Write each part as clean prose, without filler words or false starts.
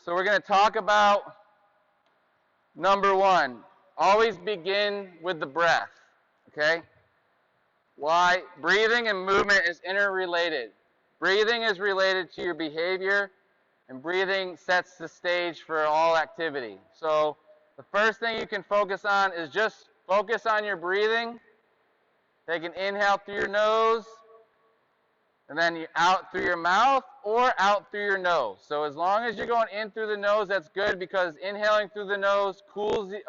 So we're going to talk about number one. Always begin with the breath, okay? Why? Breathing and movement is interrelated. Breathing is related to your behavior, and breathing sets the stage for all activity. So the first thing you can focus on is just focus on your breathing. Take an inhale through your nose, and then you out through your mouth or out through your nose. So as long as you're going in through the nose, that's good, because inhaling through the nose cools, it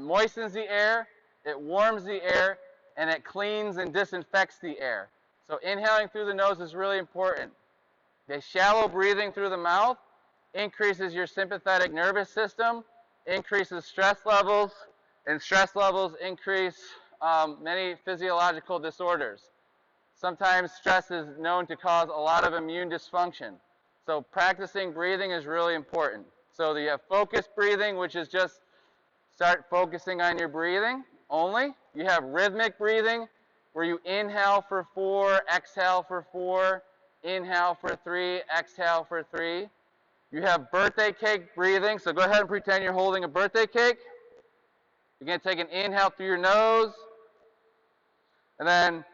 moistens the air, it warms the air, and it cleans and disinfects the air. So inhaling through the nose is really important. Okay, shallow breathing through the mouth increases your sympathetic nervous system, increases stress levels, and stress levels increase many physiological disorders. Sometimes stress is known to cause a lot of immune dysfunction. So practicing breathing is really important. So you have focused breathing, which is just start focusing on your breathing only. You have rhythmic breathing, where you inhale for 4, exhale for 4, inhale for 3, exhale for 3. You have birthday cake breathing, so go ahead and pretend you're holding a birthday cake. You're going to take an inhale through your nose, and then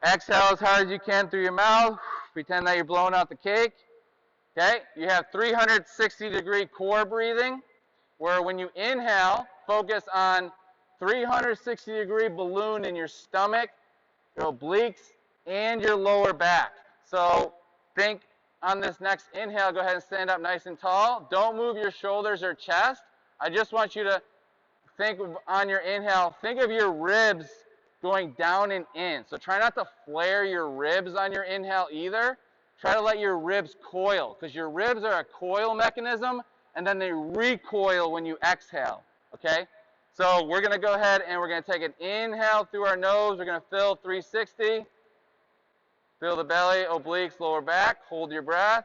exhale as hard as you can through your mouth. Pretend that you're blowing out the cake. Okay? You have 360-degree core breathing, where when you inhale, focus on 360-degree balloon in your stomach, your obliques, and your lower back. So think on this next inhale, go ahead and stand up nice and tall. Don't move your shoulders or chest. I just want you to think on your inhale, think of your ribs going down and in. So try not to flare your ribs on your inhale either. Try to let your ribs coil, because your ribs are a coil mechanism, and then they recoil when you exhale, okay? So we're going to go ahead and we're going to take an inhale through our nose. We're going to fill 360. Fill the belly, obliques, lower back. Hold your breath.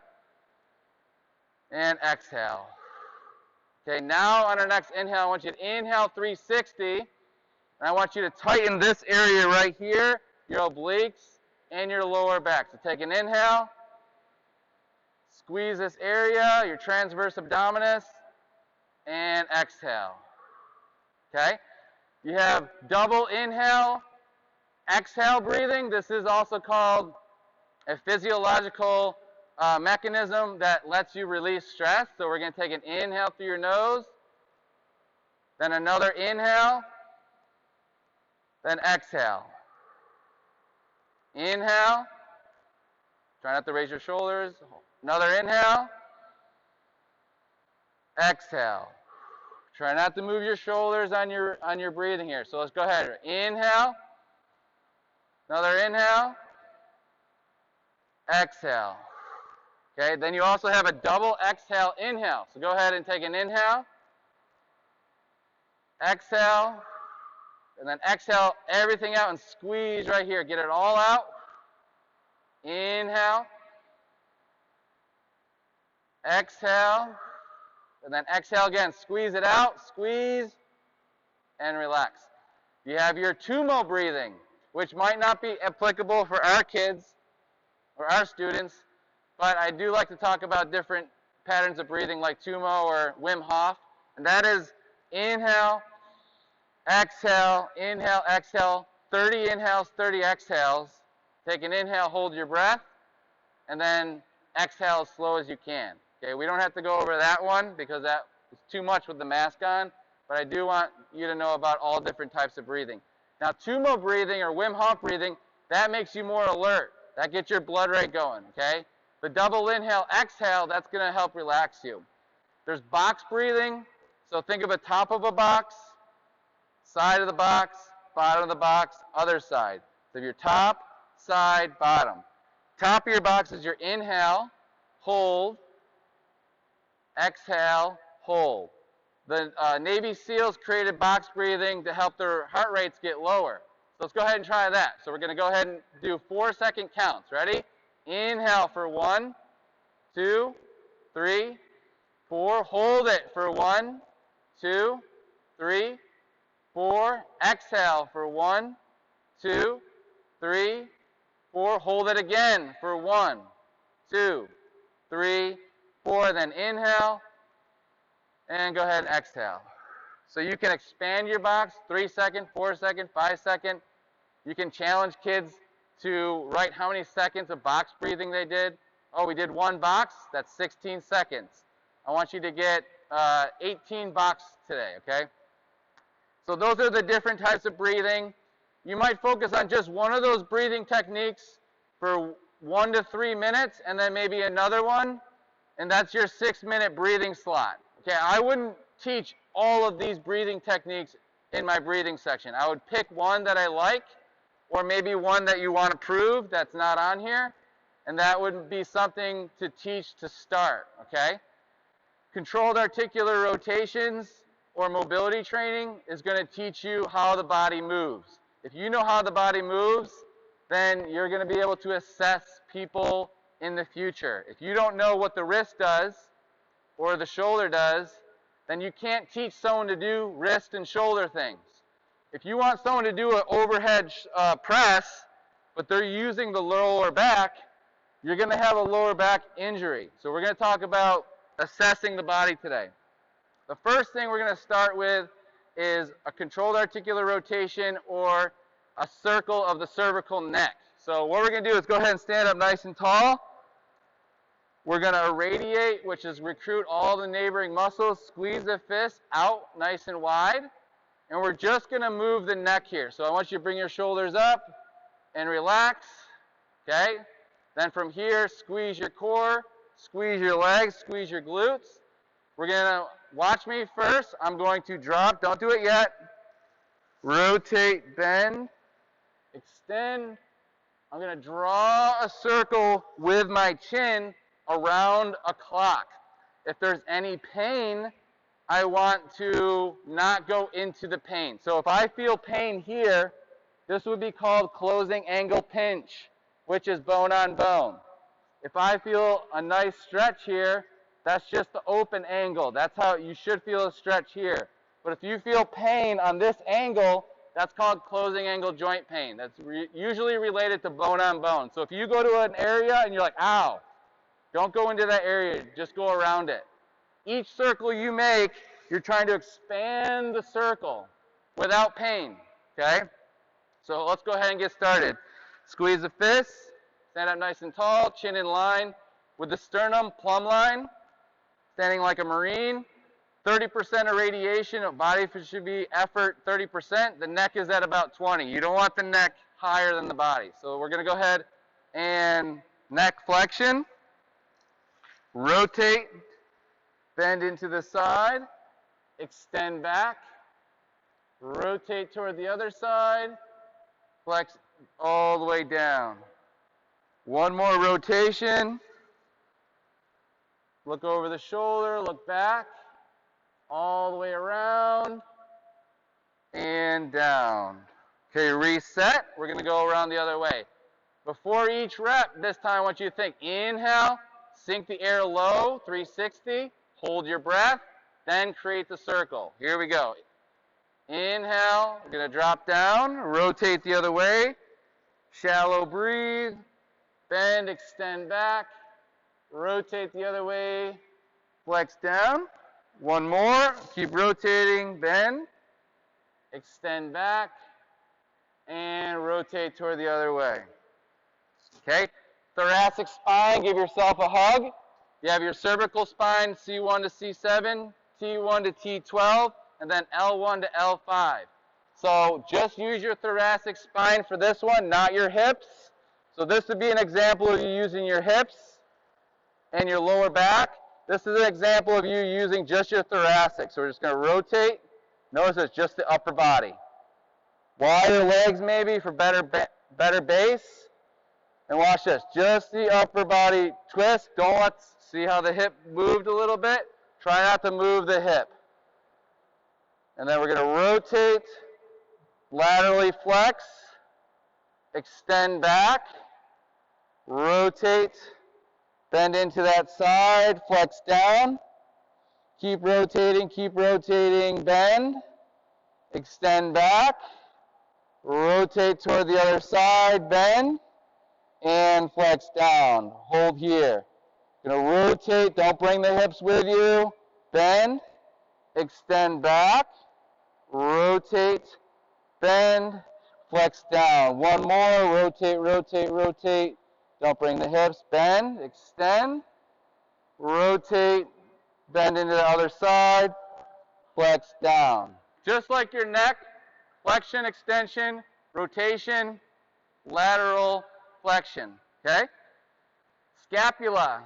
And exhale. Okay, now on our next inhale, I want you to inhale 360. And I want you to tighten this area right here, your obliques and your lower back. So take an inhale. Squeeze this area, your transverse abdominis. And exhale. Okay? You have double inhale, exhale breathing. This is also called a physiological mechanism that lets you release stress. So we're going to take an inhale through your nose, then another inhale, then exhale. Inhale. Try not to raise your shoulders. Another inhale. Exhale. Try not to move your shoulders on your breathing here. So let's go ahead. Inhale. Another inhale. Exhale. Okay, then you also have a double exhale inhale. So go ahead and take an inhale. Exhale. And then exhale everything out and squeeze right here. Get it all out. Inhale. Exhale. And then exhale again. Squeeze it out. Squeeze. And relax. You have your tummo breathing, which might not be applicable for our kids or our students, but I do like to talk about different patterns of breathing like tummo or Wim Hof. And that is inhale, exhale, 30 inhales, 30 exhales. Take an inhale, hold your breath, and then exhale as slow as you can. Okay, we don't have to go over that one because that is too much with the mask on, but I do want you to know about all different types of breathing. Now, tummo breathing or Wim Hof breathing, that makes you more alert. That gets your blood rate going, okay? The double inhale, exhale, that's going to help relax you. There's box breathing, so think of a top of a box, side of the box, bottom of the box, other side. So your top, side, bottom. Top of your box is your inhale, hold, exhale, hold. The Navy SEALs created box breathing to help their heart rates get lower. So let's go ahead and try that. So we're going to go ahead and do 4-second counts. Ready? Inhale for 1, 2, 3, 4. Hold it for 1, 2, 3, 4. Exhale for 1, 2, 3, 4. Hold it again for 1, 2, 3, 4, then inhale, and go ahead and exhale. So you can expand your box, 3 second, 4 second, 5 second. You can challenge kids to write how many seconds of box breathing they did. Oh, we did 1 box, that's 16 seconds. I want you to get 18 box today, okay? So those are the different types of breathing. You might focus on just one of those breathing techniques for 1 to 3 minutes, and then maybe another one, and that's your 6-minute breathing slot. Okay, I wouldn't teach all of these breathing techniques in my breathing section. I would pick one that I like, or maybe one that you want to prove that's not on here, and that would be something to teach to start, okay? Controlled articular rotations or mobility training is going to teach you how the body moves. If you know how the body moves, then you're going to be able to assess people in the future. If you don't know what the wrist does or the shoulder does, then you can't teach someone to do wrist and shoulder things. If you want someone to do an overhead press, but they're using the lower back, you're going to have a lower back injury. So we're going to talk about assessing the body today. The first thing we're going to start with is a controlled articular rotation or a circle of the cervical neck. So what we're going to do is go ahead and stand up nice and tall. We're going to irradiate, which is recruit all the neighboring muscles, squeeze the fist out nice and wide, and we're just going to move the neck here. So I want you to bring your shoulders up and relax, okay? Then from here, squeeze your core, squeeze your legs, squeeze your glutes. We're going to watch me first. I'm going to drop, don't do it yet. Rotate, bend, extend. I'm going to draw a circle with my chin around a clock. If there's any pain, I want to not go into the pain. So if I feel pain here, this would be called closing angle pinch, which is bone on bone. If I feel a nice stretch here, that's just the open angle. That's how you should feel a stretch here. But if you feel pain on this angle, that's called closing angle joint pain. That's usually related to bone on bone. So if you go to an area and you're like, ow, don't go into that area, just go around it. Each circle you make, you're trying to expand the circle without pain, okay? So let's go ahead and get started. Squeeze the fist, stand up nice and tall, chin in line with the sternum plumb line, standing like a Marine. 30% irradiation of body should be effort 30%. The neck is at about 20. You don't want the neck higher than the body. So we're going to go ahead and neck flexion. Rotate, bend into the side, extend back, rotate toward the other side, flex all the way down. One more rotation. Look over the shoulder, look back, all the way around, and down. Okay, reset. We're going to go around the other way. Before each rep, this time I want you to think, inhale, sink the air low, 360, hold your breath, then create the circle. Here we go. Inhale, we're going to drop down, rotate the other way, shallow breathe, bend, extend back, rotate the other way, flex down. One more, keep rotating, bend, extend back, and rotate toward the other way. Okay, thoracic spine, give yourself a hug. You have your cervical spine, C1 to C7, T1 to T12, and then L1 to L5. So just use your thoracic spine for this one, not your hips. So this would be an example of you using your hips and your lower back. This is an example of you using just your thoracic. So we're just going to rotate. Notice it's just the upper body. Wider legs maybe for better base. And watch this. Just the upper body twist. See how the hip moved a little bit? Try not to move the hip. And then we're going to rotate, laterally flex, extend back, rotate, bend into that side, flex down, keep rotating, bend, extend back, rotate toward the other side, bend, and flex down. Hold here. Gonna rotate, don't bring the hips with you. Bend, extend back, rotate, bend, flex down. One more, rotate, rotate, rotate. Don't bring the hips, bend, extend, rotate, bend into the other side, flex down. Just like your neck, flexion, extension, rotation, lateral, flexion, okay? Scapula,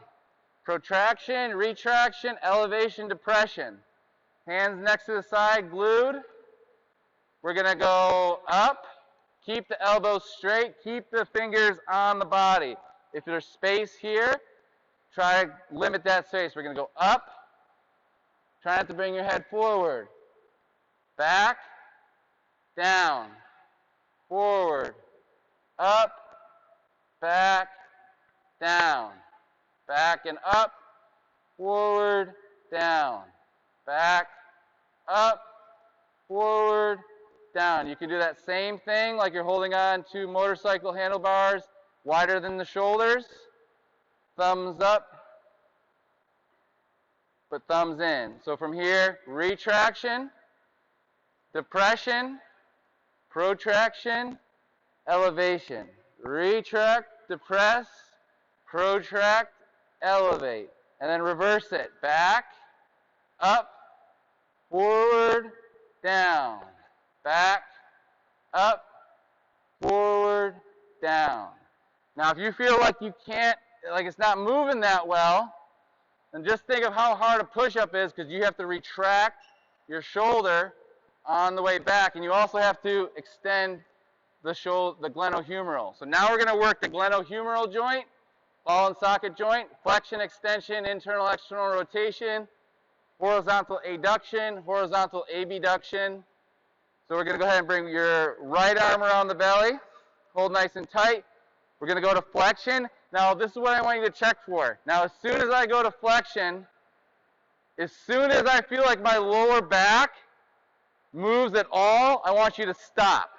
protraction, retraction, elevation, depression. Hands next to the side, glued. We're gonna go up, keep the elbows straight, keep the fingers on the body. If there's space here, try to limit that space. We're gonna go up, try not to bring your head forward. Back, down, forward, up, back, down, back and up, forward, down, back, up, forward, down. You can do that same thing like you're holding on to motorcycle handlebars, wider than the shoulders. Thumbs up, but thumbs in. So from here, retraction, depression, protraction, elevation. Retract, depress, protract, elevate. And then reverse it. Back, up, forward, down. Back, up, forward, down. Now if you feel like you can't, like it's not moving that well, then just think of how hard a push-up is, because you have to retract your shoulder on the way back, and you also have to extend the glenohumeral. So now we're going to work the glenohumeral joint, ball and socket joint, flexion, extension, internal, external rotation, horizontal adduction, horizontal abduction. So we're going to go ahead and bring your right arm around the belly, hold nice and tight. We're going to go to flexion. Now this is what I want you to check for. Now as soon as I go to flexion, as soon as I feel like my lower back moves at all, I want you to stop.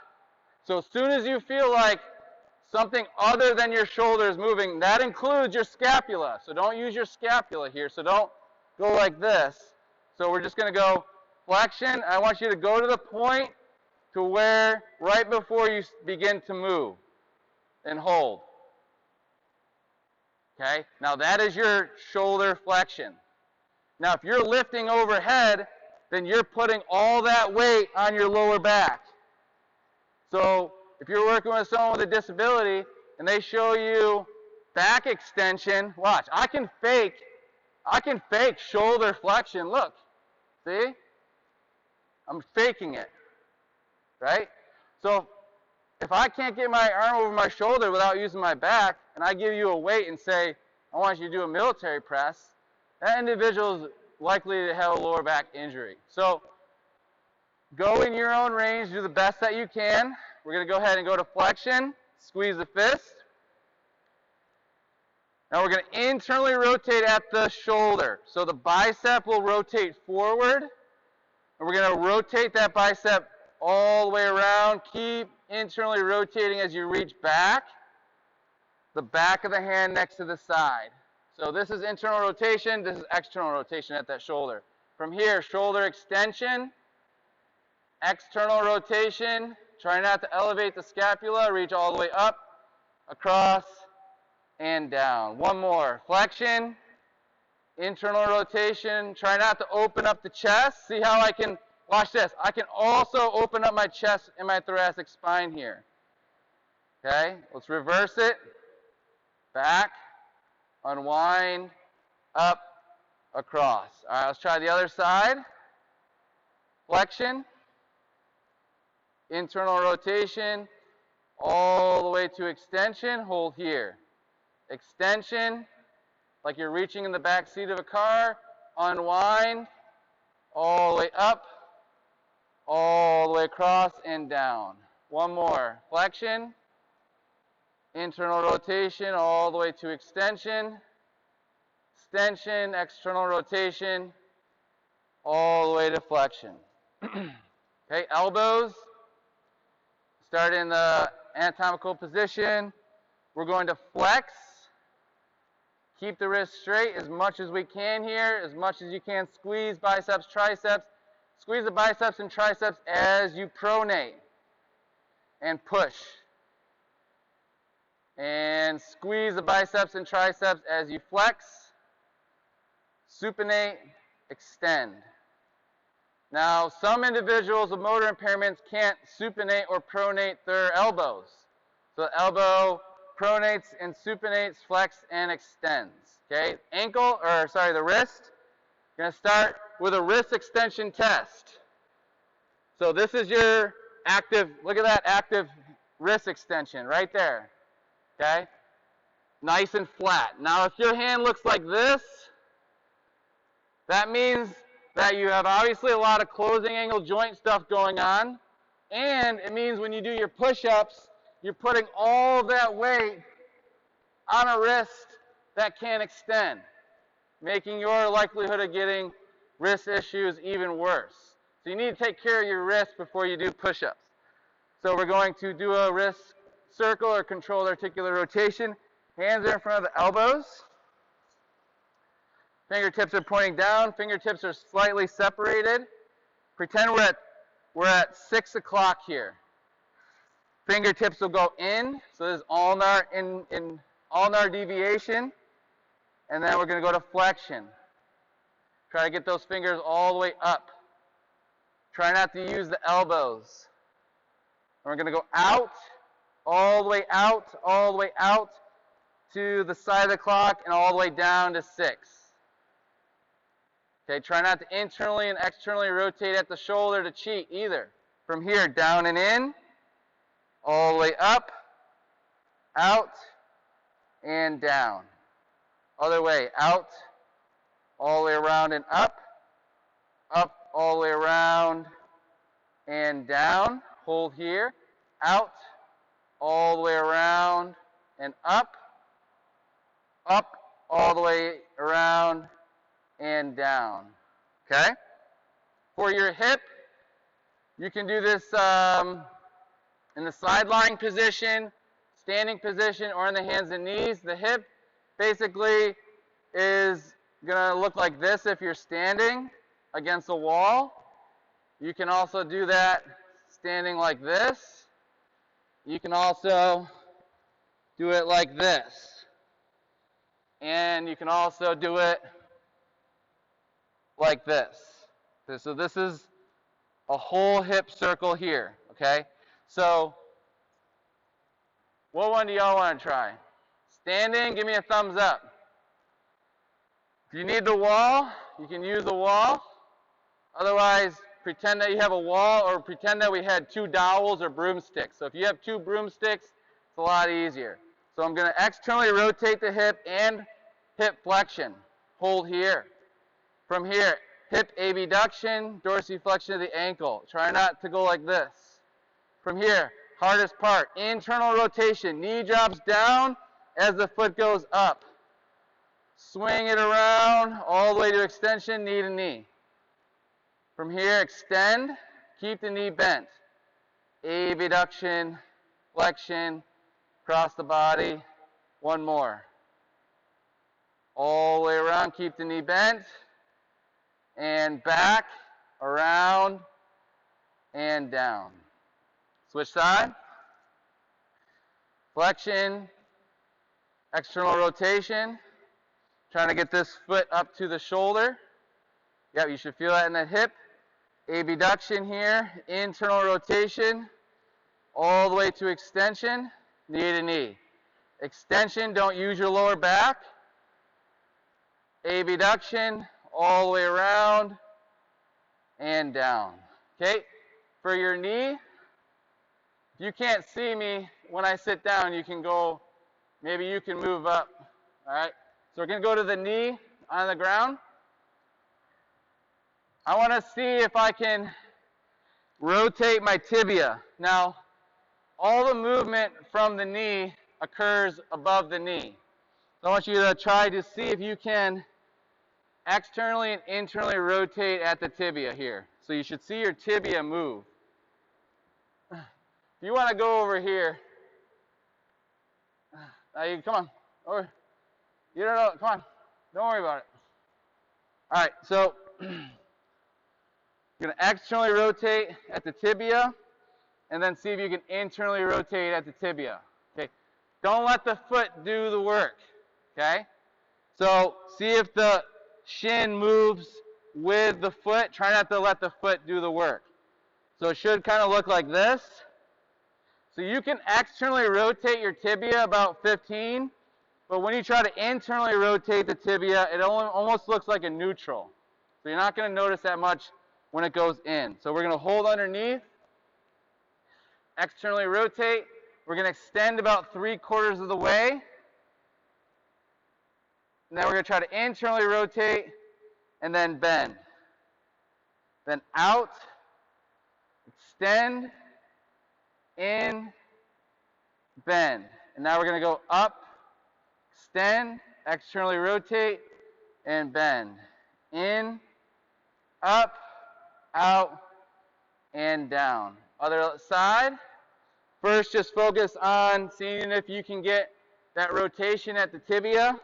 So as soon as you feel like something other than your shoulder is moving, that includes your scapula. So don't use your scapula here. So don't go like this. So we're just going to go flexion. I want you to go to the point to where right before you begin to move and hold. Okay? Now that is your shoulder flexion. Now if you're lifting overhead, then you're putting all that weight on your lower back. So if you're working with someone with a disability and they show you back extension, watch, I can fake shoulder flexion. Look, see? I'm faking it, right? So if I can't get my arm over my shoulder without using my back, and I give you a weight and say, I want you to do a military press, that individual is likely to have a lower back injury. So go in your own range, do the best that you can. We're going to go ahead and go to flexion, squeeze the fist. Now we're going to internally rotate at the shoulder. So the bicep will rotate forward, and we're going to rotate that bicep all the way around. Keep internally rotating as you reach back. The back of the hand next to the side. So this is internal rotation, this is external rotation at that shoulder. From here, shoulder extension, external rotation. Try not to elevate the scapula, reach all the way up, across, and down. One more. Flexion, internal rotation. Try not to open up the chest. See how I can, watch this, I can also open up my chest and my thoracic spine here. Okay, let's reverse it. Back, unwind, up, across. All right, let's try the other side. Flexion, internal rotation, all the way to extension. Hold here. Extension, like you're reaching in the back seat of a car. Unwind, all the way up, all the way across and down. One more. Flexion, internal rotation, all the way to extension. Extension, external rotation, all the way to flexion. Okay, elbows. Start in the anatomical position. We're going to flex. keep the wrist straight as much as we can here, as much as you can. Squeeze biceps, triceps. Squeeze the biceps and triceps as you pronate and push. And squeeze the biceps and triceps as you flex, supinate, extend. Now, some individuals with motor impairments can't supinate or pronate their elbows. So the elbow pronates and supinates, flex, and extends. Okay, the wrist. Going to start with a wrist extension test. So this is your active, look at that active wrist extension right there. Okay, nice and flat. Now if your hand looks like this, that means that you have obviously a lot of closing angle joint stuff going on, and it means when you do your push-ups, you're putting all of that weight on a wrist that can't extend, making your likelihood of getting wrist issues even worse. So you need to take care of your wrist before you do push-ups. So we're going to do a wrist circle or controlled articular rotation. Hands are in front of the elbows. Fingertips are pointing down. Fingertips are slightly separated. Pretend we're at 6 o'clock here. Fingertips will go in. So this is ulnar in ulnar deviation. And then we're going to go to flexion. Try to get those fingers all the way up. Try not to use the elbows. And we're going to go out, all the way out, all the way out to the side of the clock, and all the way down to 6. Okay, try not to internally and externally rotate at the shoulder to cheat either. From here, down and in, all the way up, out, and down. Other way, out, all the way around and up, all the way around and down. Hold here, out, all the way around and up, all the way around and down. Okay? For your hip, you can do this in the side lying position, standing position, or in the hands and knees. The hip basically is going to look like this if you're standing against a wall. You can also do that standing like this. You can also do it like this. And you can also do it like this. So this is a whole hip circle here, okay? So what one do y'all want to try? Standing, give me a thumbs up. If you need the wall, you can use the wall. Otherwise, pretend that you have a wall, or pretend that we had 2 dowels or broomsticks. So if you have 2 broomsticks, it's a lot easier. So I'm going to externally rotate the hip and hip flexion. Hold here. From here, hip abduction, dorsiflexion of the ankle. Try not to go like this. From here, hardest part, internal rotation. Knee drops down as the foot goes up. Swing it around all the way to extension, knee to knee. From here, extend, keep the knee bent. Abduction, flexion, across the body. One more. All the way around, keep the knee bent. And back, around, and down. Switch side. Flexion, external rotation. Trying to get this foot up to the shoulder. Yep, you should feel that in that hip. Abduction here, internal rotation, all the way to extension, knee to knee. Extension, don't use your lower back. Abduction, all the way around and down. Okay, for your knee, if you can't see me when I sit down, you can go, maybe you can move up. All right, so we're going to go to the knee on the ground. I want to see if I can rotate my tibia. Now, all the movement from the knee occurs above the knee. So I want you to try to see if you can externally and internally rotate at the tibia here. So you should see your tibia move. If you want to go over here, come on, over. You don't know. Come on. Don't worry about it. All right, so you're going to externally rotate at the tibia, and then see if you can internally rotate at the tibia. Okay. Don't let the foot do the work. Okay. So see if the shin moves with the foot. Try not to let the foot do the work. So it should kind of look like this. So you can externally rotate your tibia about 15, but when you try to internally rotate the tibia, it almost looks like a neutral. So you're not going to notice that much when it goes in. So we're going to hold underneath, externally rotate. We're going to extend about 3/4 of the way. And then we're going to try to internally rotate and then bend. Then out, extend, in, bend. And now we're going to go up, extend, externally rotate, and bend. In, up, out, and down. Other side. First, just focus on seeing if you can get that rotation at the tibia.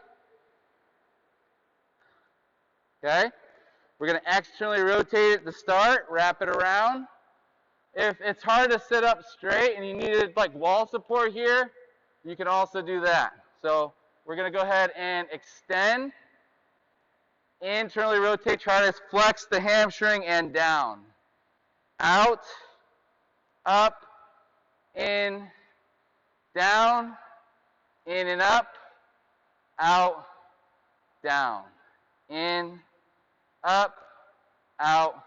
Okay? We're going to externally rotate at the start, wrap it around. If it's hard to sit up straight and you needed like wall support here, you can also do that. So we're going to go ahead and extend, internally rotate, try to flex the hamstring and down. Out, up, in, down, in and up, out, down, in, up, out,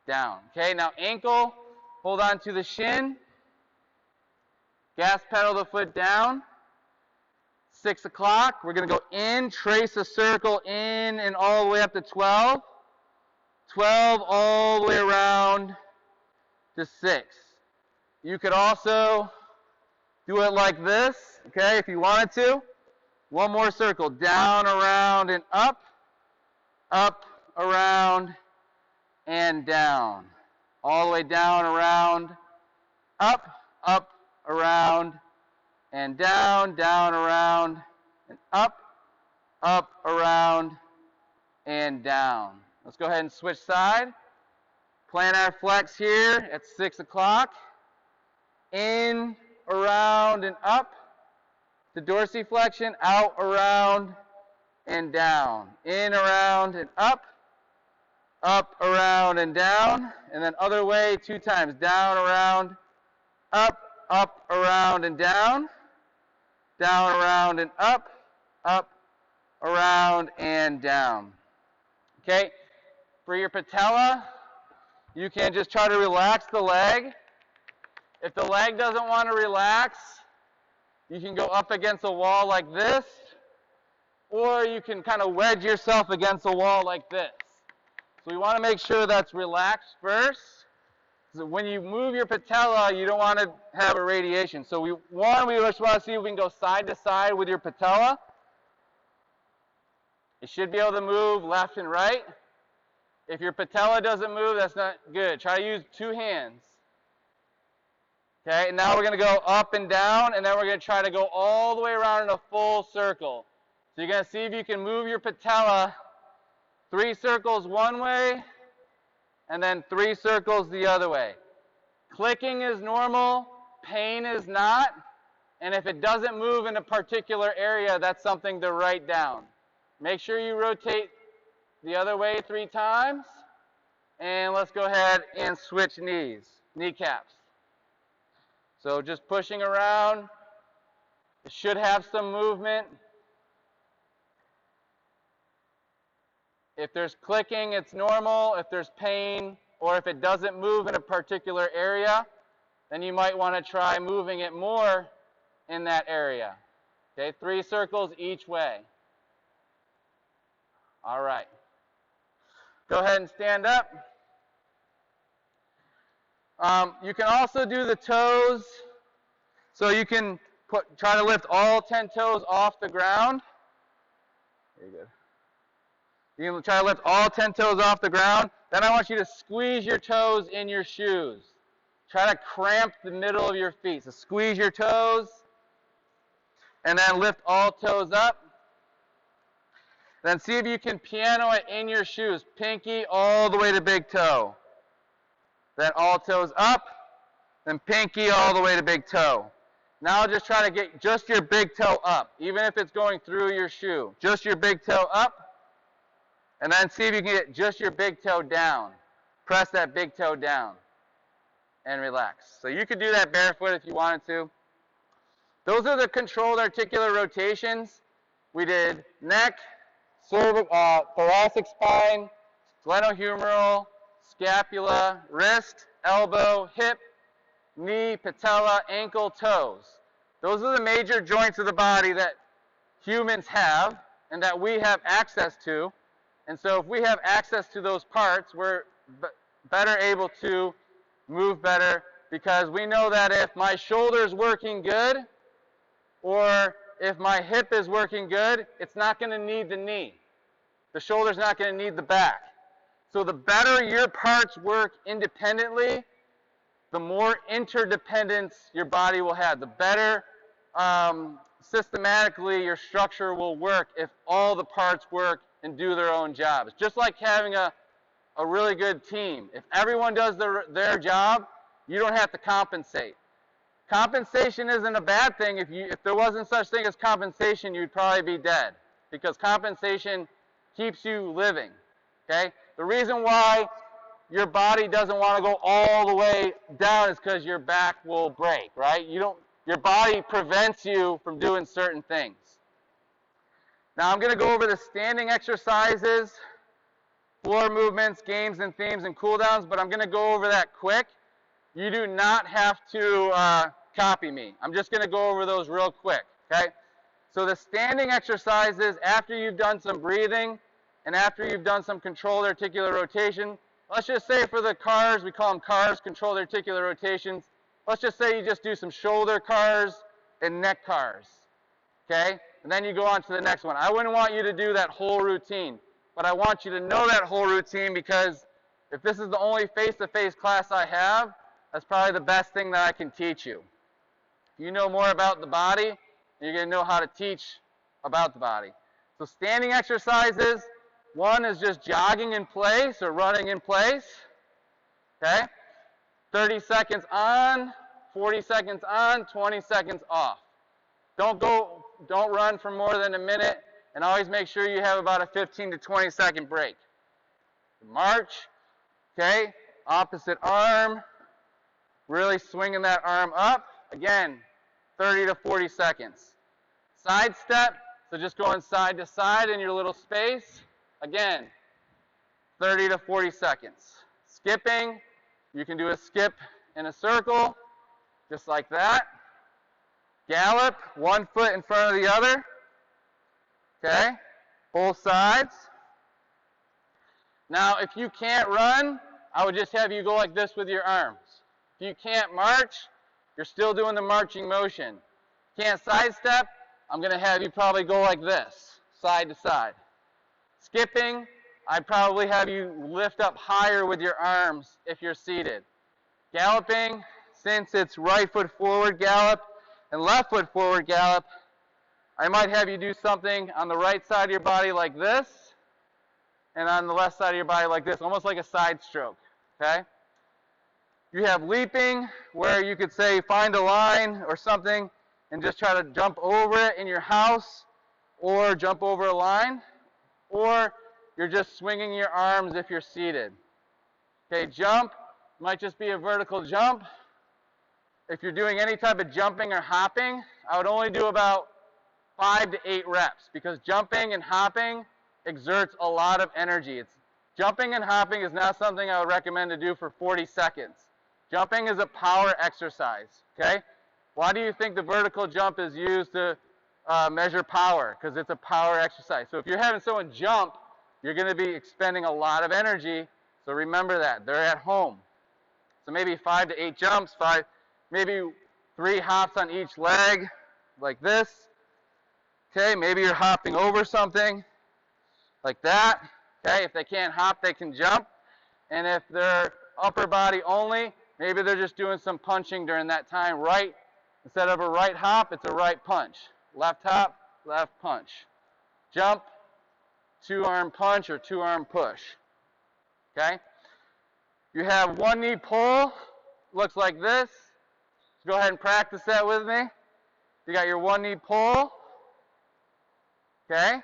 down. Okay, now ankle, hold on to the shin, gas pedal the foot down. 6 o'clock, we're going to go in, trace a circle in and all the way up to 12. 12 all the way around to 6. You could also do it like this, okay, if you wanted to. One more circle, down, around, and up, around, and down. All the way down, around, up, around, and down, around, and up, around, and down. Let's go ahead and switch side. Plantar flex here at 6 o'clock. In, around, and up. The dorsiflexion, out, around, and down. In, around, and up, around, and down. And then other way 2 times. Down, around, up, around, and down. Down, around, and up, around, and down. Okay? For your patella, you can just try to relax the leg. If the leg doesn't want to relax, you can go up against a wall like this, or you can kind of wedge yourself against a wall like this. So we want to make sure that's relaxed first. So when you move your patella, you don't want to have a radiation. So we just want to see if we can go side to side with your patella. You should be able to move left and right. If your patella doesn't move, that's not good. Try to use 2 hands. Okay, and now we're going to go up and down, and then we're going to try to go all the way around in a full circle. So you're going to see if you can move your patella 3 circles one way, and then 3 circles the other way. Clicking is normal, pain is not, and if it doesn't move in a particular area, that's something to write down. Make sure you rotate the other way 3 times, and let's go ahead and switch kneecaps. So just pushing around, it should have some movement. If there's clicking, it's normal. If there's pain, or if it doesn't move in a particular area, then you might want to try moving it more in that area. Okay, 3 circles each way. All right. Go ahead and stand up. You can also do the toes. So you can try to lift all 10 toes off the ground. Very good. You can try to lift all 10 toes off the ground. Then I want you to squeeze your toes in your shoes. Try to cramp the middle of your feet. So squeeze your toes, and then lift all toes up. Then see if you can piano it in your shoes. Pinky all the way to big toe. Then all toes up. Then pinky all the way to big toe. Now just try to get just your big toe up, even if it's going through your shoe. Just your big toe up. And then see if you can get just your big toe down. Press that big toe down. And relax. So you could do that barefoot if you wanted to. Those are the controlled articular rotations. We did neck, thoracic spine, glenohumeral, scapula, wrist, elbow, hip, knee, patella, ankle, toes. Those are the major joints of the body that humans have and that we have access to. And so if we have access to those parts, we're better able to move better, because we know that if my shoulder is working good or if my hip is working good, it's not going to need the knee. The shoulder's not going to need the back. So the better your parts work independently, the more interdependence your body will have. The better systematically your structure will work if all the parts work and do their own jobs. Just like having a really good team. If everyone does their job, you don't have to compensate. Compensation isn't a bad thing. If there wasn't such thing as compensation, you'd probably be dead, because compensation keeps you living. Okay? The reason why your body doesn't want to go all the way down is because your back will break, right? Your body prevents you from doing certain things. Now I'm going to go over the standing exercises, floor movements, games and themes, and cool downs, but I'm going to go over that quick. You do not have to copy me. I'm just going to go over those real quick, okay? So the standing exercises, after you've done some breathing and after you've done some controlled articular rotation, let's just say for the cars, we call them cars, controlled articular rotations. Let's just say you just do some shoulder cars and neck cars, okay? And then you go on to the next one. I wouldn't want you to do that whole routine, but I want you to know that whole routine, because if this is the only face-to-face class I have, that's probably the best thing that I can teach you. If you know more about the body, you're going to know how to teach about the body. So standing exercises, one is just jogging in place or running in place, okay? 30 seconds on, 40 seconds on, 20 seconds off. Don't run for more than a minute, and always make sure you have about a 15 to 20 second break. March, okay? Opposite arm, really swinging that arm up. Again, 30 to 40 seconds. Side step, so just going side to side in your little space. Again, 30 to 40 seconds. Skipping, you can do a skip in a circle, just like that. Gallop, one foot in front of the other. Okay, both sides. Now, if you can't run, I would just have you go like this with your arms. If you can't march, you're still doing the marching motion. Can't sidestep, I'm going to have you probably go like this, side to side. Skipping, I'd probably have you lift up higher with your arms if you're seated. Galloping, since it's right foot forward gallop and left foot forward gallop, I might have you do something on the right side of your body like this, and on the left side of your body like this, almost like a side stroke, okay? You have leaping, where you could say find a line or something and just try to jump over it in your house, or jump over a line, or you're just swinging your arms if you're seated. Okay, jump might just be a vertical jump. If you're doing any type of jumping or hopping, I would only do about 5 to 8 reps, because jumping and hopping exerts a lot of energy. Jumping and hopping is not something I would recommend to do for 40 seconds. Jumping is a power exercise, okay? Why do you think the vertical jump is used to measure power? Because it's a power exercise. So if you're having someone jump, you're going to be expending a lot of energy, so remember that. They're at home. So maybe 5 to 8 jumps, maybe 3 hops on each leg, like this. Okay, maybe you're hopping over something, like that. Okay, if they can't hop, they can jump. And if they're upper body only, maybe they're just doing some punching during that time. Right, instead of a right hop, it's a right punch. Left hop, left punch. Jump, 2-arm punch or 2-arm push. Okay? You have one knee pull, looks like this. So go ahead and practice that with me. You got your one knee pull. Okay?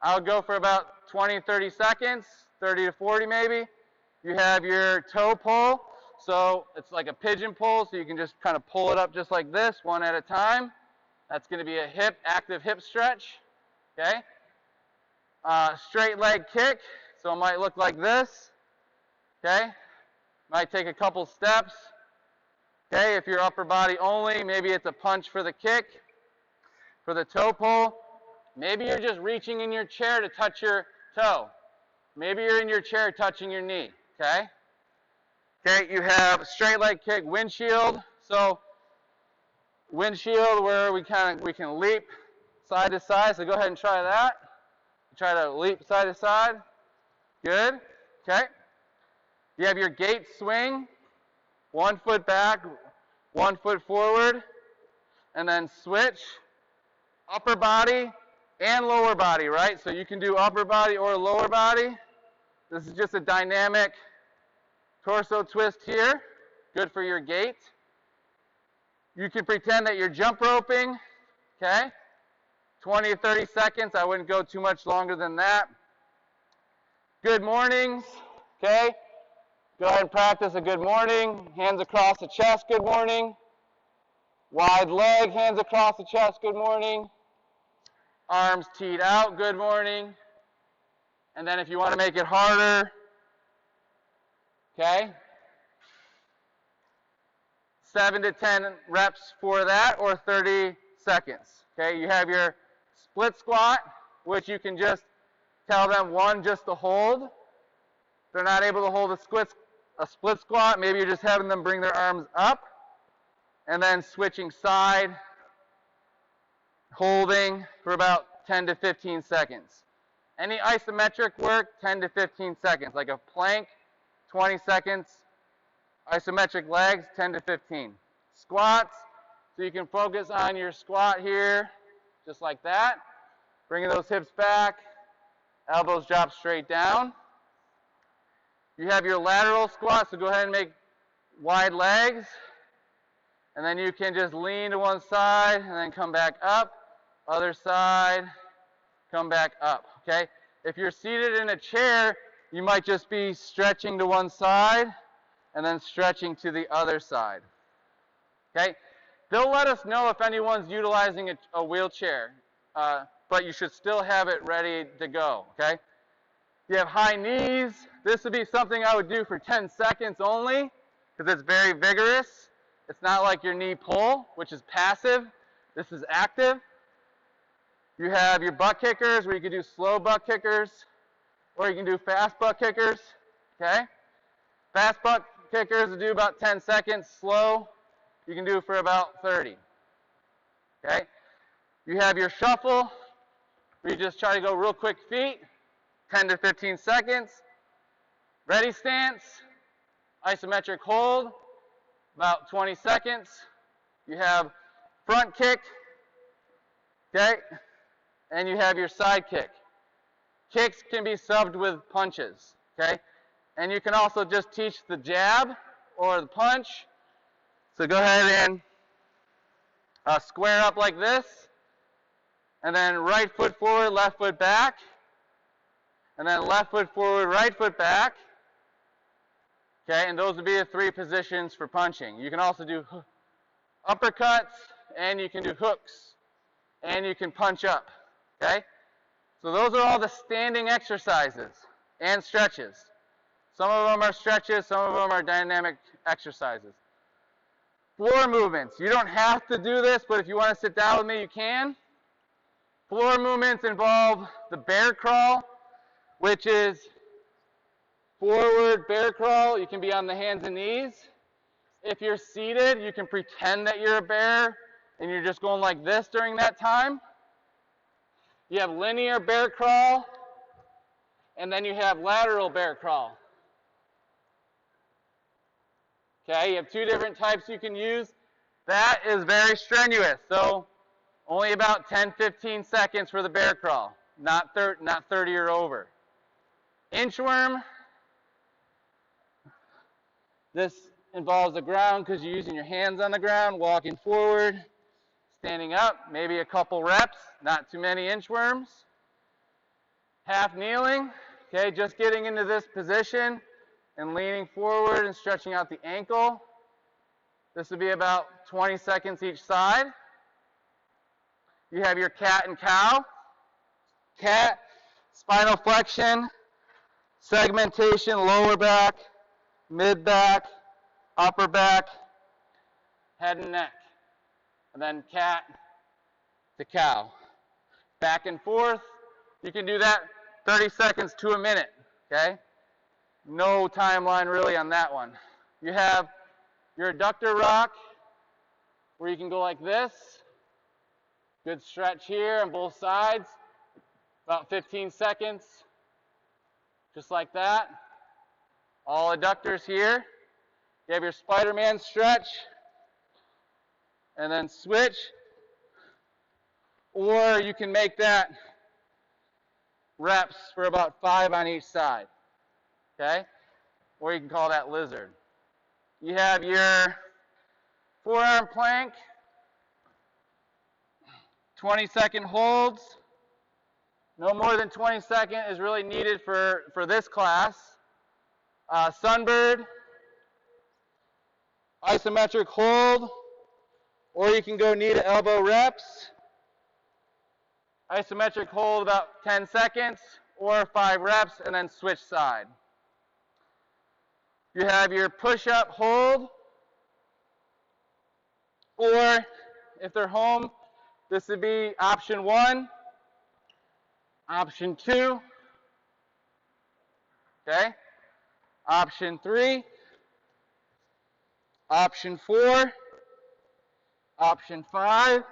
I'll go for about 20, 30 seconds, 30 to 40 maybe. You have your toe pull. So it's like a pigeon pull, so you can just kind of pull it up just like this, one at a time. That's going to be a active hip stretch. Okay? Straight leg kick, so it might look like this. Okay? Might take a couple steps. Okay, if you're upper body only, maybe it's a punch for the kick. For the toe pull, maybe you're just reaching in your chair to touch your toe. Maybe you're in your chair touching your knee. Okay? Okay, you have straight leg kick, windshield. So windshield where we can leap side to side. So go ahead and try that. Try to leap side to side. Good. Okay. You have your gait swing. 1 foot back, 1 foot forward, and then switch. Upper body and lower body, right? So you can do upper body or lower body. This is just a dynamic torso twist here. Good for your gait. You can pretend that you're jump roping. Okay? 20 to 30 seconds. I wouldn't go too much longer than that. Good mornings. Okay? Go ahead and practice a good morning. Hands across the chest, good morning. Wide leg, hands across the chest, good morning. Arms teed out, good morning. And then if you want to make it harder, okay, 7 to 10 reps for that, or 30 seconds. Okay, you have your split squat, which you can just tell them, one, just to hold. If they're not able to hold a split squat, maybe you're just having them bring their arms up, and then switching side, holding for about 10 to 15 seconds. Any isometric work, 10 to 15 seconds. Like a plank, 20 seconds. Isometric legs, 10 to 15. Squats, so you can focus on your squat here, just like that. Bringing those hips back, elbows drop straight down. You have your lateral squat, so go ahead and make wide legs. And then you can just lean to one side and then come back up. Other side, come back up. Okay? If you're seated in a chair, you might just be stretching to one side and then stretching to the other side. Okay? They'll let us know if anyone's utilizing a wheelchair, but you should still have it ready to go. Okay? You have high knees. This would be something I would do for 10 seconds only because it's very vigorous. It's not like your knee pull, which is passive. This is active. You have your butt kickers, where you can do slow butt kickers, or you can do fast butt kickers. Okay? Fast butt kickers will do about 10 seconds. Slow, you can do for about 30. Okay? You have your shuffle, where you just try to go real quick feet, 10 to 15 seconds. Ready stance, isometric hold, about 20 seconds. You have front kick, okay? And you have your side kick. Kicks can be subbed with punches, okay? And you can also just teach the jab or the punch. So go ahead and square up like this. And then right foot forward, left foot back. And then left foot forward, right foot back. Okay, and those would be the 3 positions for punching. You can also do uppercuts, and you can do hooks, and you can punch up. Okay? So those are all the standing exercises and stretches. Some of them are stretches, some of them are dynamic exercises. Floor movements. You don't have to do this, but if you want to sit down with me, you can. Floor movements involve the bear crawl, which is forward bear crawl. You can be on the hands and knees. If you're seated, you can pretend that you're a bear and you're just going like this during that time. You have linear bear crawl, and then you have lateral bear crawl. Okay, you have 2 different types you can use. That is very strenuous, so only about 10-15 seconds for the bear crawl. not 30 or over. Inchworm, this involves the ground because you're using your hands on the ground, walking forward, standing up, maybe a couple reps, not too many inchworms. Half kneeling, okay, just getting into this position and leaning forward and stretching out the ankle. This would be about 20 seconds each side. You have your cat and cow. Cat, spinal flexion, segmentation, lower back, mid back, upper back, head and neck. And then cat to cow. Back and forth. You can do that 30 seconds to a minute, okay? No timeline really on that one. You have your adductor rock, where you can go like this. Good stretch here on both sides. About 15 seconds. Just like that. All adductors here. You have your Spider-Man stretch. And then switch. Or you can make that reps for about 5 on each side. Okay? Or you can call that lizard. You have your forearm plank, 20-second holds. No more than 20 seconds is really needed for this class. Sunbird, isometric hold, or you can go knee to elbow reps. Isometric hold about 10 seconds, or 5 reps, and then switch side. You have your push-up hold, or if they're home, this would be option 1, option 2, okay, option 3, option 4, option 5,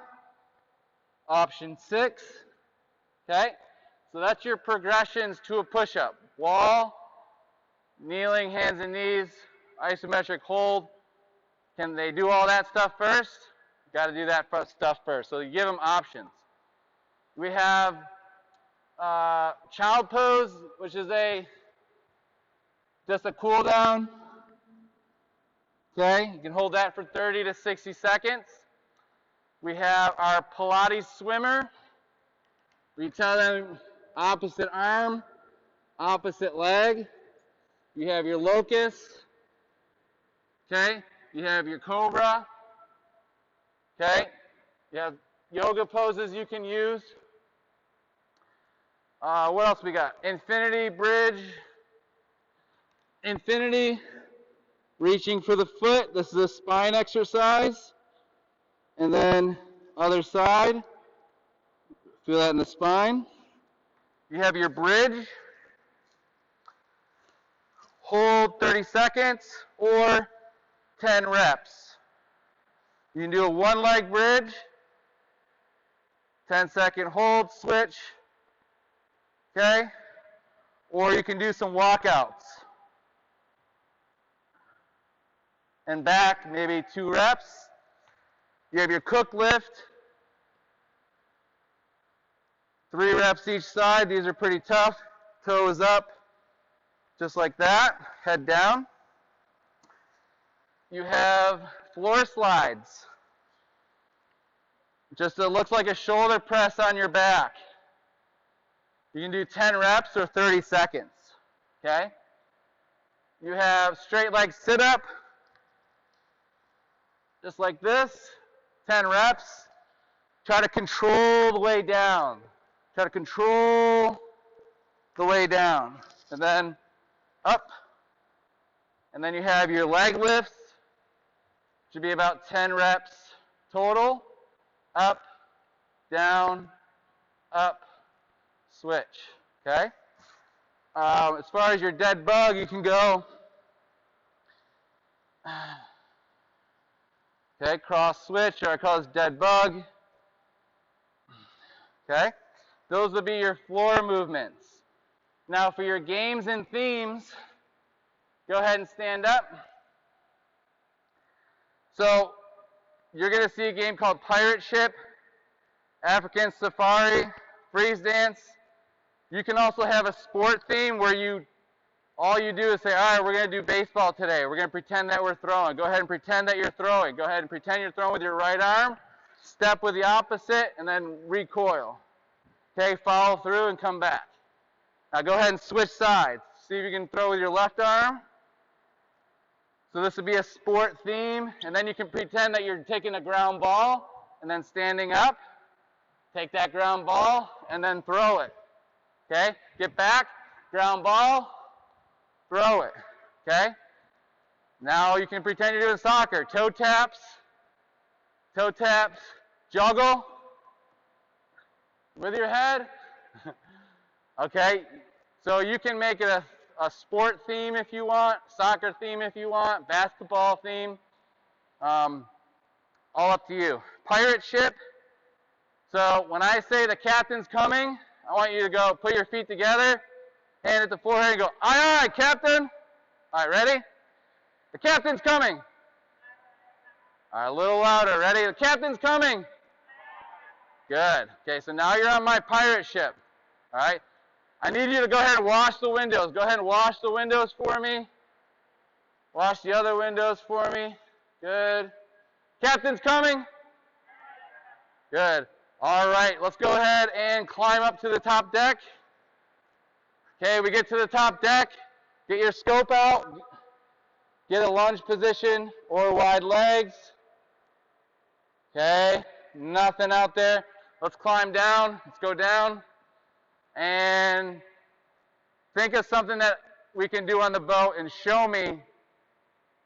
option 6, okay? So that's your progressions to a push-up. Wall, kneeling, hands and knees, isometric hold. Can they do all that stuff first? Got to do that stuff first. So you give them options. We have child pose, which is just a cool down. Okay, you can hold that for 30 to 60 seconds. We have our Pilates swimmer. We tell them opposite arm, opposite leg. You have your locust. Okay, you have your cobra. Okay, you have yoga poses you can use. What else we got? Infinity bridge. Infinity, reaching for the foot. This is a spine exercise. And then other side. Feel that in the spine. You have your bridge. Hold 30 seconds or 10 reps. You can do a one-leg bridge. 10-second hold, switch. Okay? Or you can do some walkouts. And back, maybe 2 reps. You have your cook lift. 3 reps each side. These are pretty tough. Toes up, just like that. Head down. You have floor slides. Just it looks like a shoulder press on your back. You can do 10 reps or 30 seconds. Okay? You have straight leg sit up. Just like this. 10 reps. Try to control the way down. Try to control the way down. And then up. And then you have your leg lifts. Should be about 10 reps total. Up, down, up, switch. Okay? As far as your dead bug, you can go. Okay, cross switch, or I call this dead bug. Okay? Those would be your floor movements. Now for your games and themes, go ahead and stand up. So you're going to see a game called Pirate Ship, African Safari, Freeze Dance, You can also have a sport theme where all you do is say, all right, we're going to do baseball today. We're going to pretend that we're throwing. Go ahead and pretend that you're throwing. Go ahead and pretend you're throwing with your right arm. Step with the opposite, and then recoil. Okay, follow through and come back. Now go ahead and switch sides. See if you can throw with your left arm. So this would be a sport theme. And then you can pretend that you're taking a ground ball and then standing up. Take that ground ball and then throw it. Okay, get back, ground ball, throw it. Okay, now you can pretend you're doing soccer. Toe taps, juggle with your head. Okay, so you can make it a sport theme if you want, soccer theme if you want, basketball theme, all up to you. Pirate ship. So when I say the captain's coming, I want you to go put your feet together, hand at the forehead, and go, aye, captain. All right, ready? The captain's coming. All right, a little louder. Ready? The captain's coming. Good. Okay, so now you're on my pirate ship. All right. I need you to go ahead and wash the windows. Go ahead and wash the windows for me. Wash the other windows for me. Good. Captain's coming. Good. All right, let's go ahead and climb up to the top deck. Okay, we get to the top deck. Get your scope out. Get a lunge position or wide legs. Okay, nothing out there. Let's climb down. Let's go down. And think of something that we can do on the boat and show me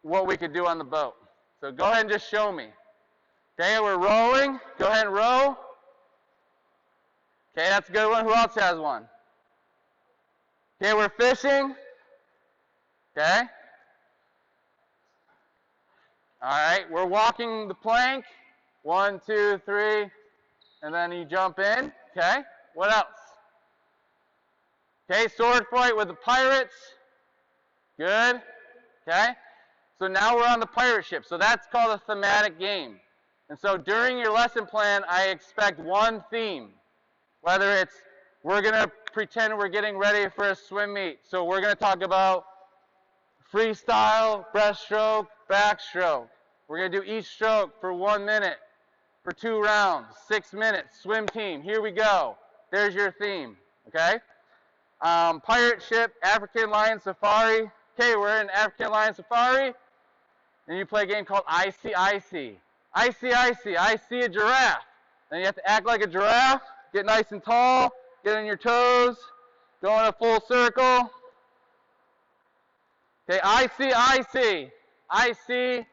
what we could do on the boat. So go ahead and just show me. Okay, we're rowing. Go ahead and row. Okay, that's a good one. Who else has one? Okay, we're fishing. Okay. All right, we're walking the plank. 1, 2, 3, and then you jump in. Okay, what else? Okay, sword fight with the pirates. Good. Okay, so now we're on the pirate ship. So that's called a thematic game. And so during your lesson plan, I expect one theme. Whether it's we're going to pretend we're getting ready for a swim meet. So we're going to talk about freestyle, breaststroke, backstroke. We're going to do each stroke for 1 minute, for 2 rounds, 6 minutes, swim team. Here we go. There's your theme. Okay? Pirate ship, African lion safari. Okay, we're in African lion safari. And you play a game called I See, I See. I see, I see. I see a giraffe. Then you have to act like a giraffe. Get nice and tall. Get on your toes. Go in a full circle. Okay, I see, I see. I see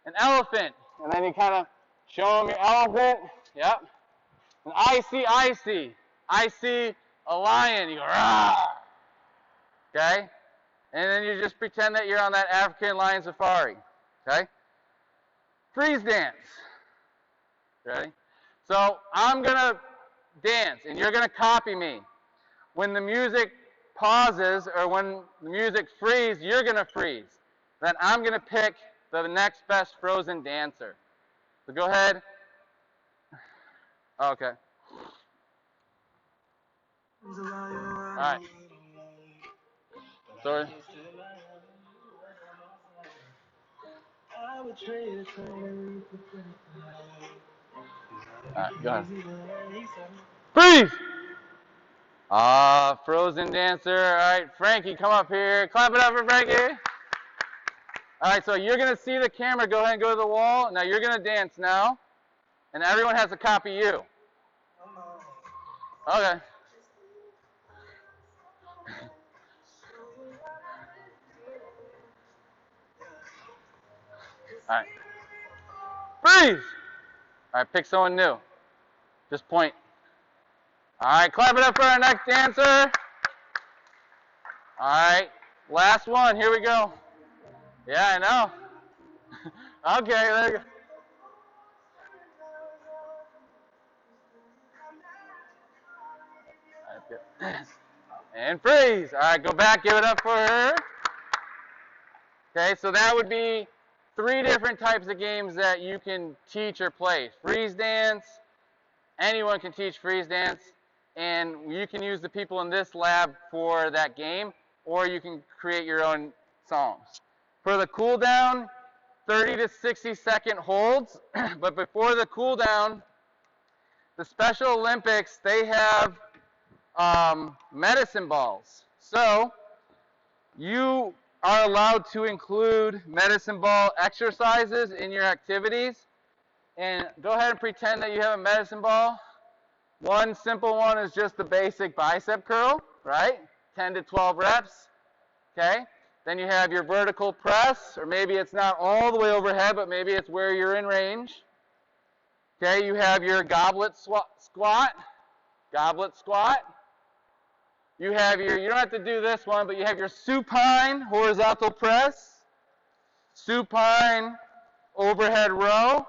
an elephant. And then you kind of show them your elephant. Yep. And I see, I see. I see a lion. You go, rah. Okay? And then you just pretend that you're on that African lion safari. Okay? Freeze dance. Ready? So I'm going to dance, and you're going to copy me. When the music pauses, or when the music freezes, you're going to freeze. Then I'm going to pick the next best frozen dancer. So go ahead. Okay. All right. Sorry. All right, go ahead. Freeze! Frozen dancer. All right, Frankie, come up here. Clap it up for Frankie. All right, so you're going to see the camera. Go ahead and go to the wall. Now you're going to dance now. And everyone has to copy you. Okay. All right. Freeze! All right, pick someone new. Just point. All right, clap it up for our next dancer. All right, last one. Here we go. Yeah, I know. Okay, there you go. And freeze. All right, go back. Give it up for her. Okay, so that would be 3 different types of games that you can teach or play. Freeze dance. Anyone can teach freeze dance. and you can use the people in this lab for that game, or you can create your own songs. For the cool down, 30 to 60 second holds, but before the cool down, the Special Olympics, they have medicine balls. So you are allowed to include medicine ball exercises in your activities. And go ahead and pretend that you have a medicine ball. One simple one is just the basic bicep curl, right? 10 to 12 reps, okay? Then you have your vertical press, or maybe it's not all the way overhead, but maybe it's where you're in range. Okay, you have your goblet squat. You have your, you don't have to do this one, but you have your supine horizontal press, supine overhead row.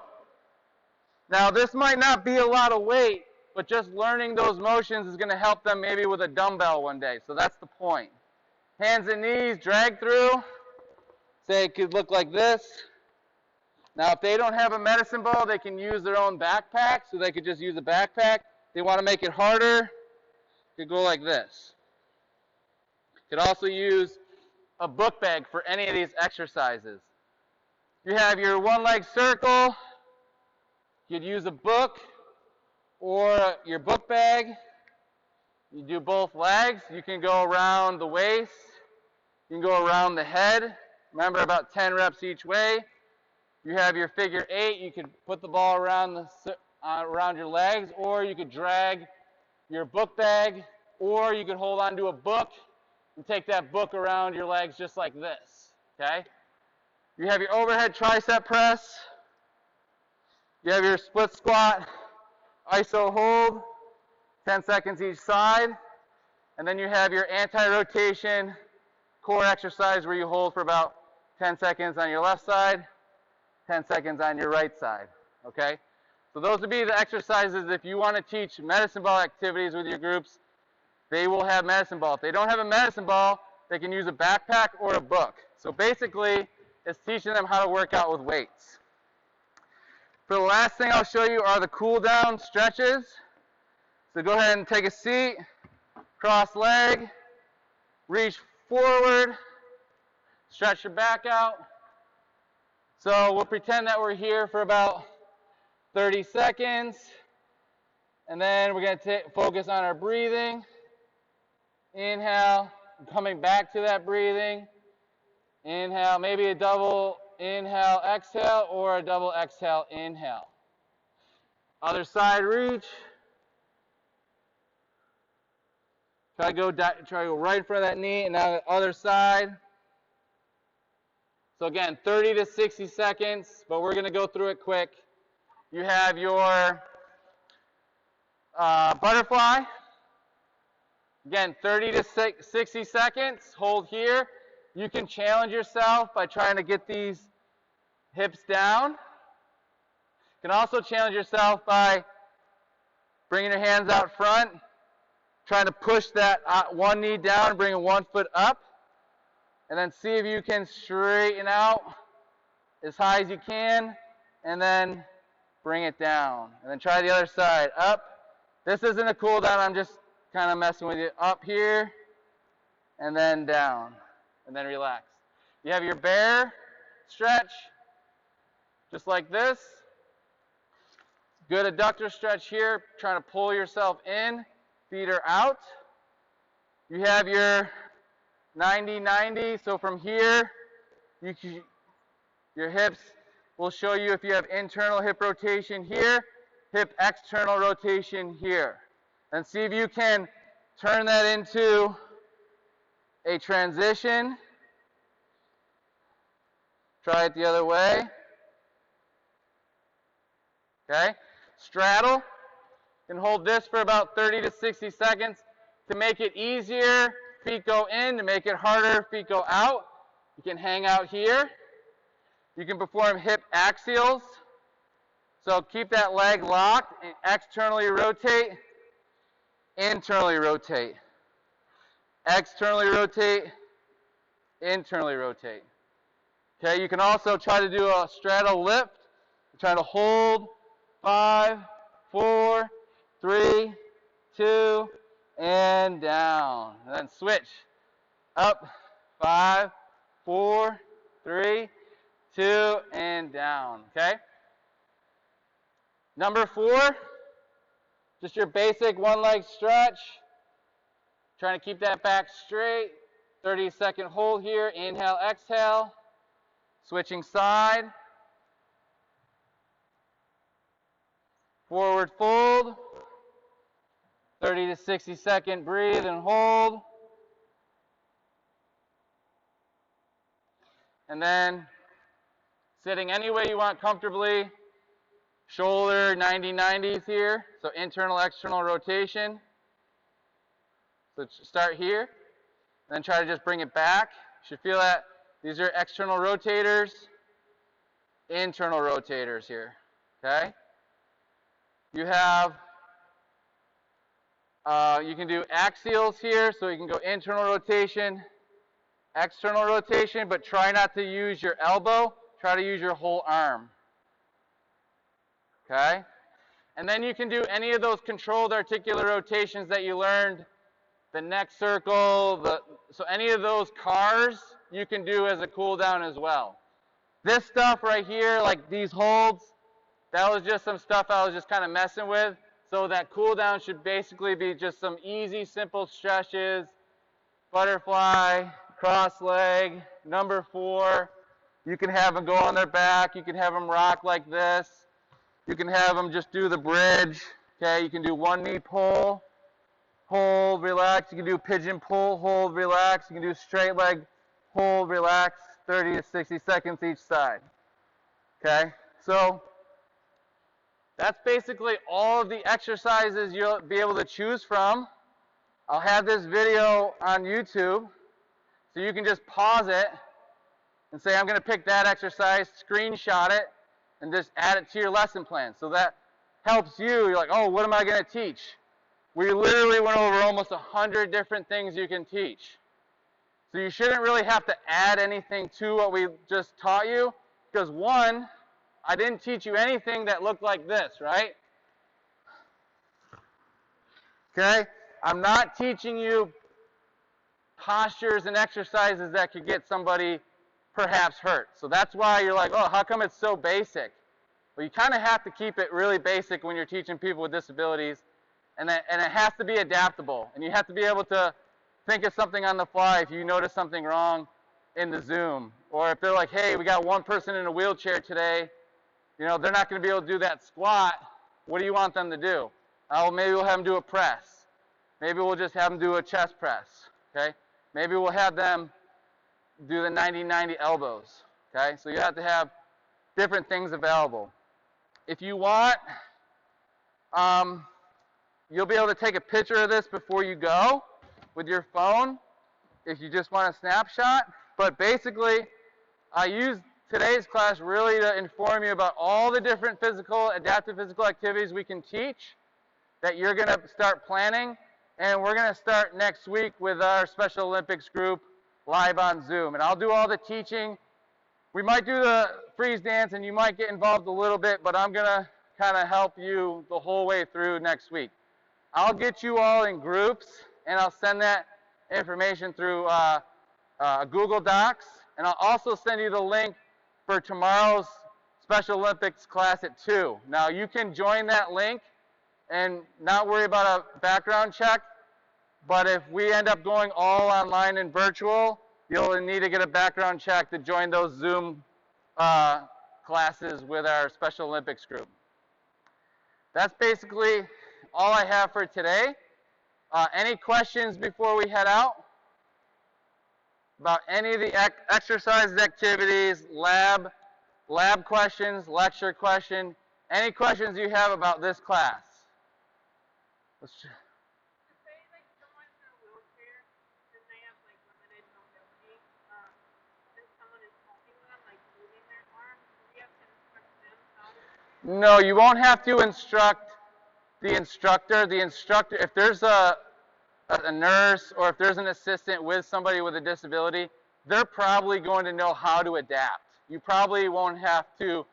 Now this might not be a lot of weight, but just learning those motions is going to help them maybe with a dumbbell one day, so that's the point. Hands and knees, drag through. Say it could look like this. Now if they don't have a medicine ball, they can use their own backpack, so they could just use a backpack. If they want to make it harder, you could go like this. You could also use a book bag for any of these exercises. You have your one leg circle. You'd use a book or your book bag. You do both legs. You can go around the waist. You can go around the head. Remember, about 10 reps each way. You have your figure 8. You could put the ball around around your legs, or you could drag your book bag, or you could hold on to a book and take that book around your legs just like this. Okay? You have your overhead tricep press. You have your split squat, iso hold, 10 seconds each side. And then you have your anti-rotation core exercise where you hold for about 10 seconds on your left side, 10 seconds on your right side. Okay? So those would be the exercises. If you want to teach medicine ball activities with your groups, they will have medicine ball. If they don't have a medicine ball, they can use a backpack or a book. So basically, it's teaching them how to work out with weights. For the last thing I'll show you are the cool down stretches. So go ahead and take a seat, cross leg, reach forward, stretch your back out. So we'll pretend that we're here for about 30 seconds, and then we're going to focus on our breathing. Inhale, coming back to that breathing. Inhale, maybe a double inhale, exhale, or a double exhale, inhale. Other side reach. Try to go right in front of that knee, and now the other side. So again, 30 to 60 seconds, but we're going to go through it quick. You have your butterfly. Again, 30 to 60 seconds. Hold here. You can challenge yourself by trying to get these hips down. You can also challenge yourself by bringing your hands out front, trying to push that one knee down, bringing one foot up, and then see if you can straighten out as high as you can, and then bring it down. And then try the other side. Up. This isn't a cool down. I'm just kind of messing with you. Up here, and then down, and then relax. You have your bear stretch, just like this. Good adductor stretch here, trying to pull yourself in, feet are out. You have your 90-90, so from here, your hips will show you if you have internal hip rotation here, hip external rotation here. And see if you can turn that into a transition. Try it the other way. Okay? Straddle. You can hold this for about 30 to 60 seconds. To make it easier, feet go in. To make it harder, feet go out. You can hang out here. You can perform hip axials. So keep that leg locked and externally rotate. Internally rotate. Externally rotate. Internally rotate. Okay, you can also try to do a straddle lift. Try to hold 5, 4, 3, 2, and down. And then switch. Up, 5, 4, 3, 2, and down, okay? Number 4, just your basic one leg stretch. Trying to keep that back straight. 30-second hold here. Inhale, exhale. Switching side. Forward fold. 30 to 60 second breathe and hold. And then sitting any way you want comfortably. Shoulder 90-90s here. So internal, external rotation. So start here. And then try to just bring it back. You should feel that these are external rotators, internal rotators here. Okay? You have, you can do axials here, so you can go internal rotation, external rotation, but try not to use your elbow. Try to use your whole arm. Okay? And then you can do any of those controlled articular rotations that you learned, the neck circle, so any of those cars you can do as a cool down as well. This stuff right here, like these holds, that was just some stuff I was just kind of messing with. So that cool down should basically be just some easy, simple stretches, butterfly, cross leg, number 4. You can have them go on their back. You can have them rock like this. You can have them just do the bridge. Okay, you can do one knee pull, hold, relax. You can do pigeon pull, hold, relax. You can do straight leg, hold, relax, 30 to 60 seconds each side. Okay, so that's basically all of the exercises you'll be able to choose from. I'll have this video on YouTube, so you can just pause it and say, I'm going to pick that exercise, screenshot it, and just add it to your lesson plan. So that helps you. You're like, oh, what am I going to teach? We literally went over almost 100 different things you can teach. So you shouldn't really have to add anything to what we just taught you, because one, I didn't teach you anything that looked like this, right? Okay? I'm not teaching you postures and exercises that could get somebody perhaps hurt. So that's why you're like, oh, how come it's so basic? Well, you kind of have to keep it really basic when you're teaching people with disabilities, and it has to be adaptable. And you have to be able to think of something on the fly if you notice something wrong in the Zoom. Or if they're like, hey, we got one person in a wheelchair today, you know, they're not going to be able to do that squat. What do you want them to do? Oh, maybe we'll have them do a press. Maybe we'll just have them do a chest press. Okay? Maybe we'll have them do the 90-90 elbows. Okay? So you have to have different things available. If you want, you'll be able to take a picture of this before you go with your phone if you just want a snapshot. But basically, I use today's class really to inform you about all the different adaptive physical activities we can teach that you're going to start planning. And we're going to start next week with our Special Olympics group live on Zoom. And I'll do all the teaching. We might do the freeze dance and you might get involved a little bit, but I'm going to kind of help you the whole way through next week. I'll get you all in groups and I'll send that information through Google Docs. And I'll also send you the link for tomorrow's Special Olympics class at 2. Now you can join that link and not worry about a background check, but if we end up going all online and virtual, you'll need to get a background check to join those Zoom classes with our Special Olympics group. That's basically all I have for today. Any questions before we head out? About any of the exercises, activities, lab questions, lecture question, any questions you have about this class? Let's say like someone's in a wheelchair and they have like limited mobility, and someone is helping them, like moving their arms, do you have to instruct them how to? No, you won't have to instruct the instructor. The instructor, if there's a nurse or if there's an assistant with somebody with a disability, they're probably going to know how to adapt. You probably won't have to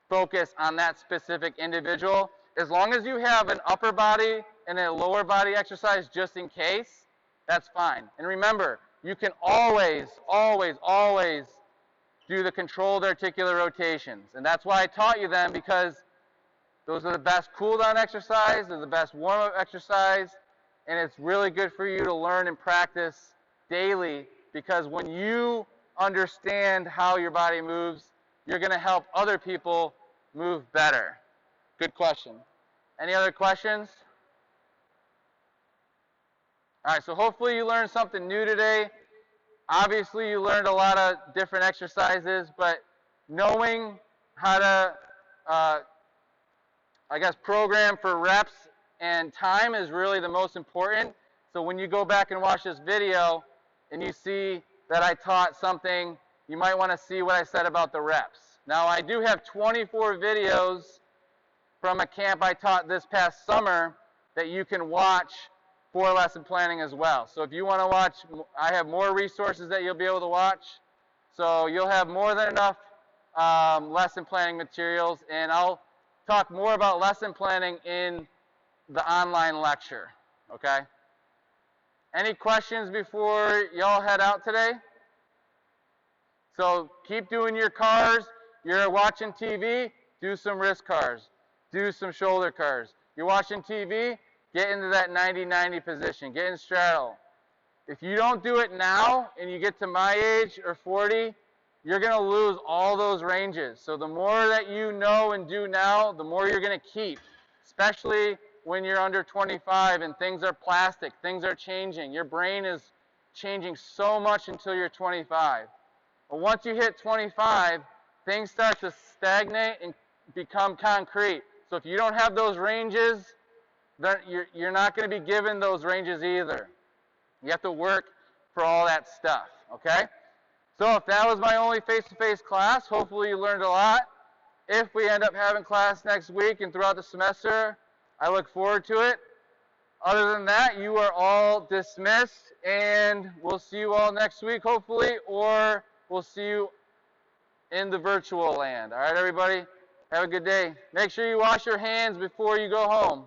focus on that specific individual. As long as you have an upper body in a lower body exercise just in case, that's fine. And remember, you can always, always, always do the controlled articular rotations. And that's why I taught you them, because those are the best cool down exercise, they're the best warm up exercise, and it's really good for you to learn and practice daily, because when you understand how your body moves, you're going to help other people move better. Good question. Any other questions? All right, so hopefully you learned something new today. Obviously you learned a lot of different exercises, but knowing how to, program for reps and time is really the most important. So when you go back and watch this video and you see that I taught something, you might want to see what I said about the reps. Now I do have 24 videos from a camp I taught this past summer that you can watch for lesson planning as well. So if you want to watch, I have more resources that you'll be able to watch. So you'll have more than enough lesson planning materials, and I'll talk more about lesson planning in the online lecture, okay? Any questions before y'all head out today? So keep doing your cars. You're watching TV, do some wrist cars. Do some shoulder cars. You're watching TV, get into that 90-90 position. Get in straddle. If you don't do it now and you get to my age or 40, you're going to lose all those ranges. So the more that you know and do now, the more you're going to keep, especially when you're under 25 and things are plastic, things are changing. Your brain is changing so much until you're 25. But once you hit 25, things start to stagnate and become concrete. So if you don't have those ranges, then you're not going to be given those ranges either. You have to work for all that stuff, okay? So if that was my only face-to-face class, hopefully you learned a lot. If we end up having class next week and throughout the semester, I look forward to it. Other than that, you are all dismissed, and we'll see you all next week, hopefully, or we'll see you in the virtual land. All right, everybody? Have a good day. Make sure you wash your hands before you go home.